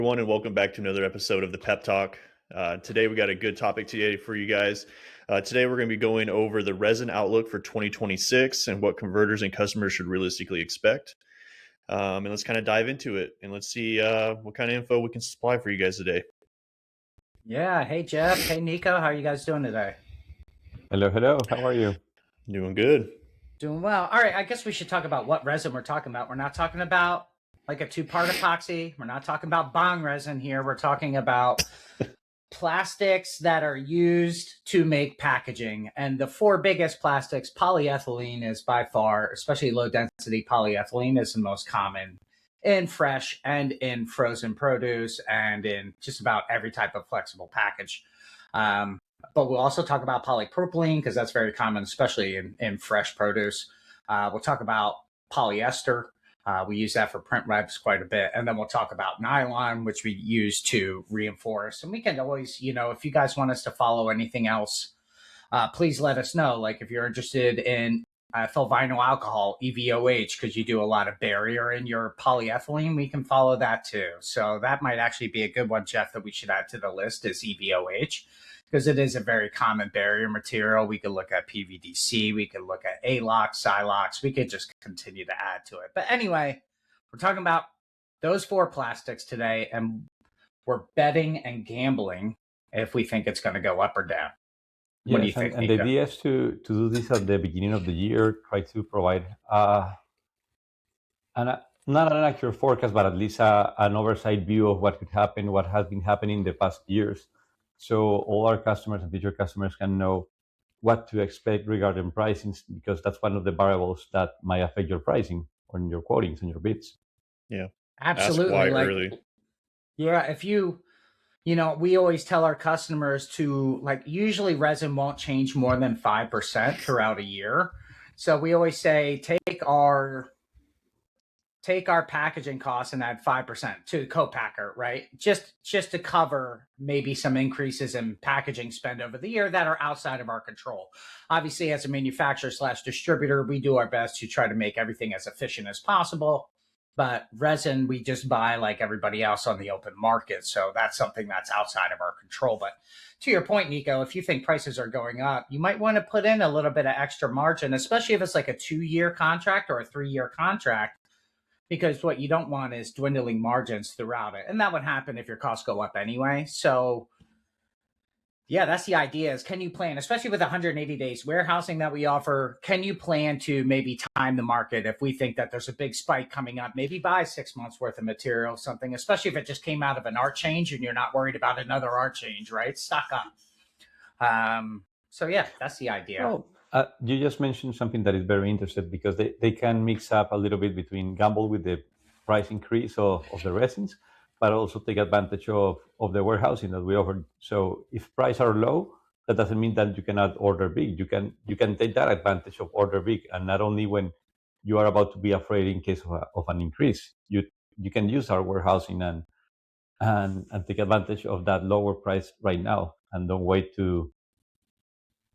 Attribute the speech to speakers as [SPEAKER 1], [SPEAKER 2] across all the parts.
[SPEAKER 1] Everyone, and welcome back to another episode of the PEP Talk. Today we got a good topic today for you guys. Today we're going to be going over the resin outlook for 2026 and what converters and customers should realistically expect. And let's kind of dive into it and let's see what kind of info we can supply for you guys today.
[SPEAKER 2] Yeah. Hey, Jeff. Hey, Nico. How are you guys doing today?
[SPEAKER 3] Hello. How are you?
[SPEAKER 1] Doing good.
[SPEAKER 2] Doing well. All right. I guess we should talk about what resin we're talking about. We're not talking about like a two-part epoxy. We're not talking about bond resin here. We're talking about plastics that are used to make packaging. And the four biggest plastics, polyethylene is by far, especially low density polyethylene, is the most common in fresh and in frozen produce and in just about every type of flexible package. But we'll also talk about polypropylene because that's very common, especially in fresh produce. We'll talk about polyester. We use that for print webs quite a bit. And then we'll talk about nylon, which we use to reinforce. And we can always, if you guys want us to follow anything else, please let us know. Like if you're interested in ethyl vinyl alcohol, EVOH, because you do a lot of barrier in your polyethylene, we can follow that too. So that might actually be a good one, Jeff, that we should add to the list is EVOH. Because it is a very common barrier material. We could look at PVDC, we could look at ALOX, Silox, we could just continue to add to it. But anyway, we're talking about those four plastics today, and we're betting and gambling if we think it's going to go up or down.
[SPEAKER 3] Yes, what do you think, and the idea is to do this at the beginning of the year, try to provide not an accurate forecast, but at least an oversight view of what could happen, what has been happening in the past years. So all our customers and future customers can know what to expect regarding pricing, because that's one of the variables that might affect your pricing on your quotings and your bids.
[SPEAKER 1] Yeah,
[SPEAKER 2] absolutely.
[SPEAKER 1] Ask why early.
[SPEAKER 2] Yeah, if we always tell our customers to usually resin won't change more than 5% throughout a year. So we always say take our packaging costs and add 5% to the co-packer, right? Just to cover maybe some increases in packaging spend over the year that are outside of our control. Obviously, as a manufacturer/distributor, we do our best to try to make everything as efficient as possible. But resin, we just buy like everybody else on the open market. So that's something that's outside of our control. But to your point, Nico, if you think prices are going up, you might want to put in a little bit of extra margin, especially if it's like a 2-year contract or a 3-year contract. Because what you don't want is dwindling margins throughout it. And that would happen if your costs go up anyway. So yeah, that's the idea is can you plan, especially with 180 days warehousing that we offer, can you plan to maybe time the market if we think that there's a big spike coming up, maybe buy 6 months worth of material, something, especially if it just came out of an art change and you're not worried about another art change, right? Stock up. So yeah, that's the idea.
[SPEAKER 3] Well, you just mentioned something that is very interesting because they can mix up a little bit between gamble with the price increase of the resins, but also take advantage of the warehousing that we offer. So if prices are low, that doesn't mean that you cannot order big. You can take that advantage of order big, and not only when you are about to be afraid in case of an increase. You can use our warehousing and take advantage of that lower price right now, and don't wait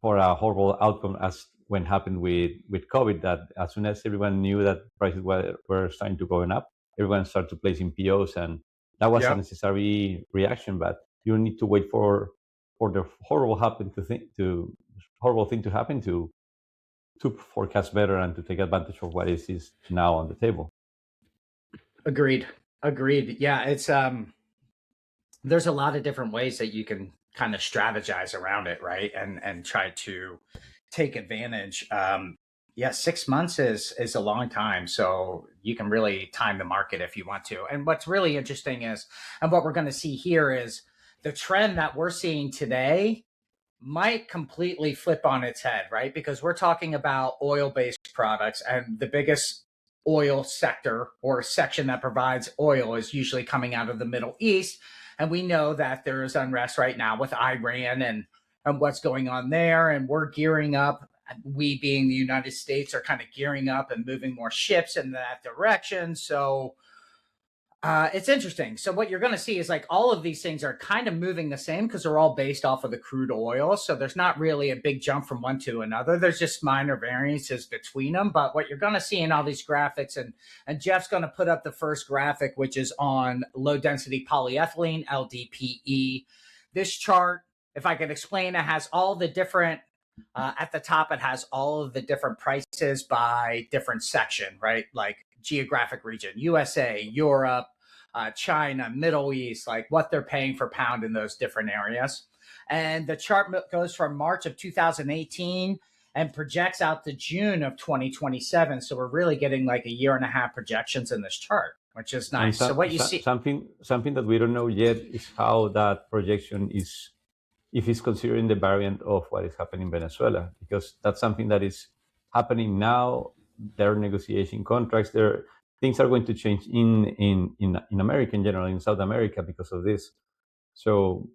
[SPEAKER 3] for a horrible outcome as when happened with COVID, that as soon as everyone knew that prices were starting to go up, everyone started placing POs, and that was a necessary reaction. But you need to wait for the horrible thing to happen to forecast better and to take advantage of what is now on the table.
[SPEAKER 2] Agreed. Yeah, it's there's a lot of different ways that you can kind of strategize around it, right? And try to take advantage. 6 months is a long time. So you can really time the market if you want to. And what's really interesting is, and what we're going to see here is the trend that we're seeing today might completely flip on its head, right? Because we're talking about oil-based products, and the biggest oil sector or section that provides oil is usually coming out of the Middle East. And we know that there is unrest right now with Iran and what's going on there. And we're gearing up. We being the United States are kind of gearing up and moving more ships in that direction. So It's interesting. So what you're going to see is like all of these things are kind of moving the same because they're all based off of the crude oil. So there's not really a big jump from one to another. There's just minor variances between them. But what you're going to see in all these graphics, and Jeff's going to put up the first graphic, which is on low density polyethylene, LDPE. This chart, if I could explain, it has all the different at the top, it has all of the different prices by different section, right? Like geographic region, USA, Europe, China, Middle East, like what they're paying for pound in those different areas. And the chart goes from March of 2018 and projects out to June of 2027. So we're really getting like a year and a half projections in this chart, which is nice. So what you see,
[SPEAKER 3] something that we don't know yet is how that projection is, if it's considering the variant of what is happening in Venezuela, because that's something that is happening now. They're negotiating contracts. Things are going to change in America in general, in South America, because of this. So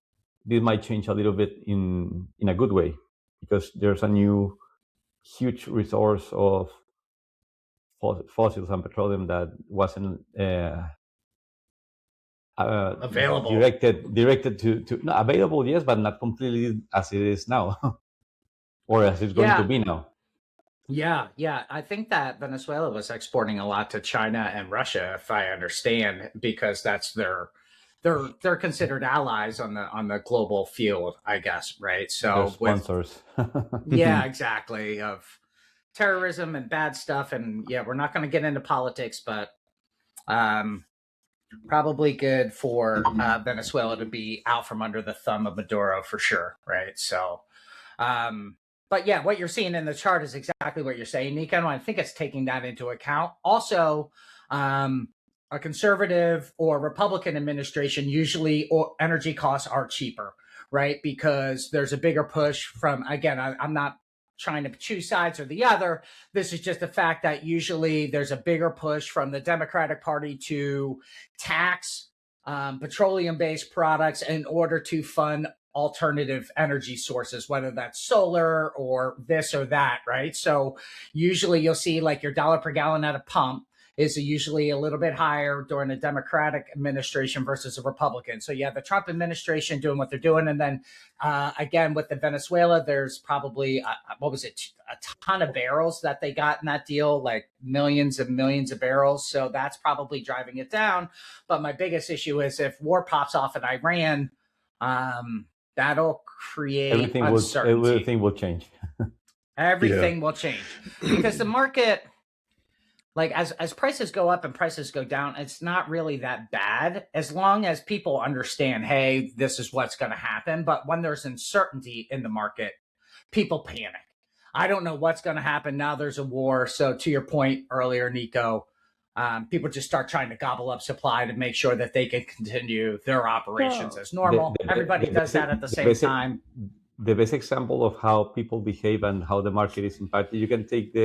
[SPEAKER 3] this might change a little bit in a good way, because there's a new huge resource of fossils and petroleum that wasn't
[SPEAKER 2] available,
[SPEAKER 3] directed to no, available, yes, but not completely as it is now, or as it's going to be now.
[SPEAKER 2] Yeah. I think that Venezuela was exporting a lot to China and Russia, if I understand, because that's they're considered allies on the global field, I guess, right? So
[SPEAKER 3] sponsors.
[SPEAKER 2] Yeah, exactly, of terrorism and bad stuff. And yeah, we're not going to get into politics, but probably good for Venezuela to be out from under the thumb of Maduro for sure, right? So but yeah, what you're seeing in the chart is exactly what you're saying, Nico. And I think it's taking that into account. Also, a conservative or Republican administration, usually energy costs are cheaper, right? Because there's a bigger push from, again, I'm not trying to choose sides or the other. This is just the fact that usually there's a bigger push from the Democratic Party to tax petroleum-based products in order to fund alternative energy sources, whether that's solar or this or that, right? So usually you'll see like your dollar per gallon at a pump is usually a little bit higher during a Democratic administration versus a Republican. So you have the Trump administration doing what they're doing. And then again, with the Venezuela, there's probably, a ton of barrels that they got in that deal, like millions and millions of barrels. So that's probably driving it down. But my biggest issue is if war pops off in Iran, that'll create uncertainty.
[SPEAKER 3] Everything will change.
[SPEAKER 2] Everything will change because the market, like as prices go up and prices go down, it's not really that bad as long as people understand, hey, this is what's going to happen. But when there's uncertainty in the market, people panic. I don't know what's going to happen. Now there's a war. So to your point earlier, Nico, people just start trying to gobble up supply to make sure that they can continue their operations as normal. Everybody does that at the same time.
[SPEAKER 3] The best example of how people behave and how the market is impacted, you can take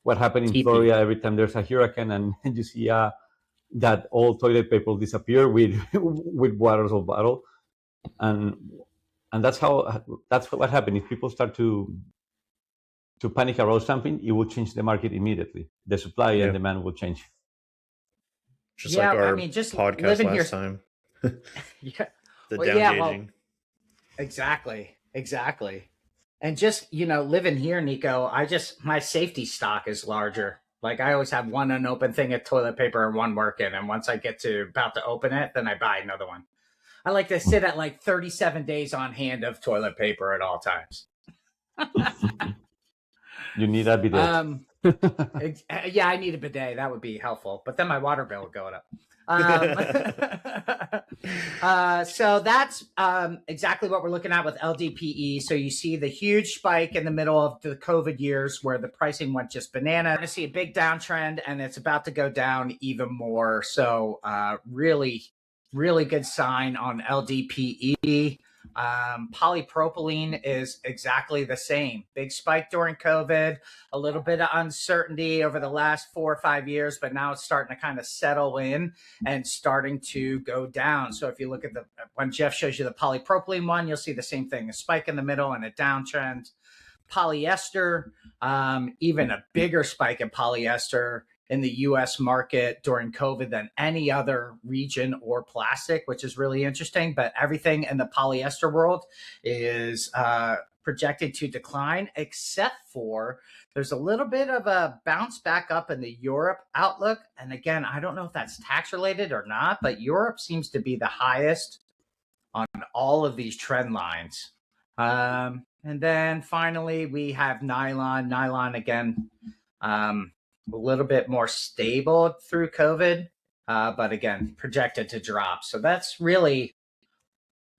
[SPEAKER 3] what happened in Florida every time there's a hurricane, and you see that all toilet paper disappear with waters of bottle, and that's what happened. If people start to panic around something, it will change the market immediately. The supply and demand will change.
[SPEAKER 1] Just like our podcast last time. The down-gauging.
[SPEAKER 2] Exactly. And just, living here, Nico, my safety stock is larger. Like I always have one unopened thing of toilet paper and one working. And once I get to about to open it, then I buy another one. I like to sit at like 37 days on hand of toilet paper at all times.
[SPEAKER 3] You need a bidet.
[SPEAKER 2] Yeah, I need a bidet. That would be helpful. But then my water bill would go up. So that's exactly what we're looking at with LDPE. So you see the huge spike in the middle of the COVID years where the pricing went just banana. We're going to see a big downtrend, and it's about to go down even more. So really, really good sign on LDPE. Polypropylene is exactly the same. Big spike during COVID, a little bit of uncertainty over the last 4 or 5 years, but now it's starting to kind of settle in and starting to go down. So if you look at when Jeff shows you the polypropylene one, you'll see the same thing, a spike in the middle and a downtrend. Polyester, even a bigger spike in polyester in the US market during COVID than any other region or plastic, which is really interesting. But everything in the polyester world is projected to decline, except for there's a little bit of a bounce back up in the Europe outlook. And again, I don't know if that's tax related or not, but Europe seems to be the highest on all of these trend lines. And then finally, we have nylon. Nylon, again, a little bit more stable through COVID, but again, projected to drop. So that's really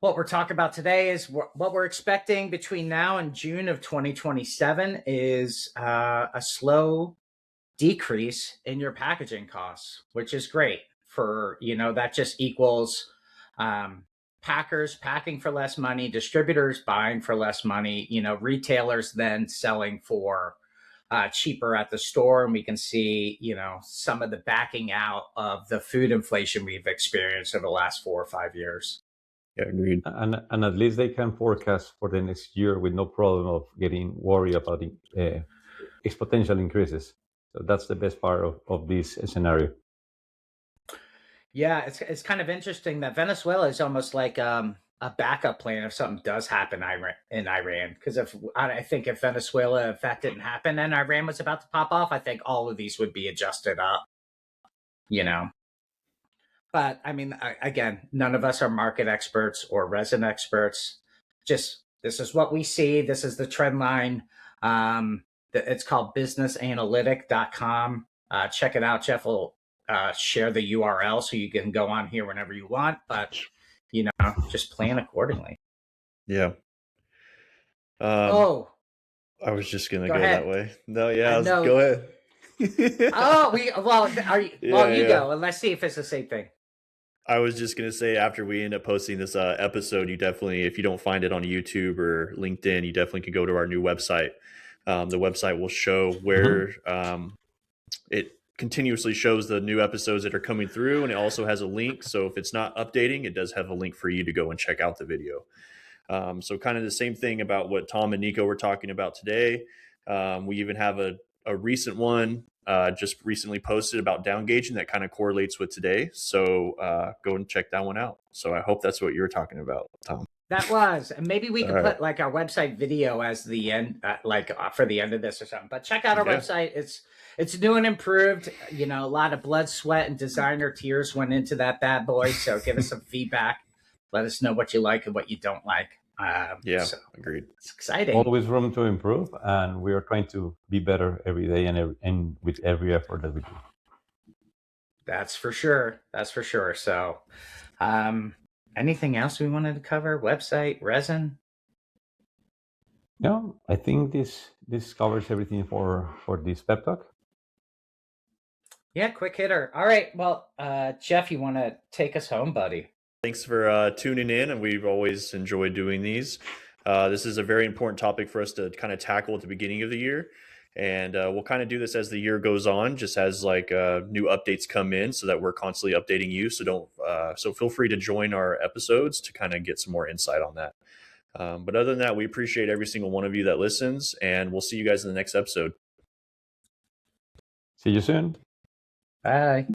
[SPEAKER 2] what we're talking about today. Is what we're expecting between now and June of 2027 is a slow decrease in your packaging costs, which is great for, that just equals packers packing for less money, distributors buying for less money, retailers then selling for cheaper at the store. And we can see, some of the backing out of the food inflation we've experienced over the last 4 or 5 years.
[SPEAKER 1] Yeah, agreed.
[SPEAKER 3] And at least they can forecast for the next year with no problem of getting worried about exponential increases. So that's the best part of this scenario.
[SPEAKER 2] Yeah, it's kind of interesting that Venezuela is almost like a backup plan if something does happen in Iran. Because I think if Venezuela, if that didn't happen and Iran was about to pop off, I think all of these would be adjusted up, But I mean, again, none of us are market experts or resin experts. Just this is what we see. This is the trend line. It's called businessanalytic.com. Check it out. Jeff will share the URL so you can go on here whenever you want, but just plan accordingly.
[SPEAKER 1] Yeah.
[SPEAKER 2] I
[SPEAKER 1] was just gonna go
[SPEAKER 2] ahead.
[SPEAKER 1] That way. No, yeah, go ahead.
[SPEAKER 2] You go and let's see if it's the same thing.
[SPEAKER 1] I was just gonna say, after we end up posting this episode, you definitely, if you don't find it on YouTube or LinkedIn, you definitely can go to our new website. The website will show where it continuously shows the new episodes that are coming through, and it also has a link. So if it's not updating, it does have a link for you to go and check out the video. So kind of the same thing about what Tom and Nico were talking about today. We even have a recent one just recently posted about down gauging that kind of correlates with today. So go and check that one out. So I hope that's what you're talking about, Tom.
[SPEAKER 2] That was, and maybe we could put like our website video as the end, for the end of this or something. But check out our website. It's new and improved. A lot of blood, sweat, and designer tears went into that bad boy. So give us some feedback. Let us know what you like and what you don't like.
[SPEAKER 1] So agreed.
[SPEAKER 2] It's exciting.
[SPEAKER 3] Always room to improve, and we are trying to be better every day and with every effort that we do.
[SPEAKER 2] That's for sure. So, anything else we wanted to cover? Website, resin?
[SPEAKER 3] No, I think this covers everything for this pep talk.
[SPEAKER 2] Yeah, quick hitter. All right. Well, Jeff, you want to take us home, buddy?
[SPEAKER 1] Thanks for tuning in, and we've always enjoyed doing these. This is a very important topic for us to kind of tackle at the beginning of the year, and we'll kind of do this as the year goes on, just as like new updates come in, so that we're constantly updating you. So so feel free to join our episodes to kind of get some more insight on that. But other than that, we appreciate every single one of you that listens, and we'll see you guys in the next episode.
[SPEAKER 3] See you soon.
[SPEAKER 2] Bye.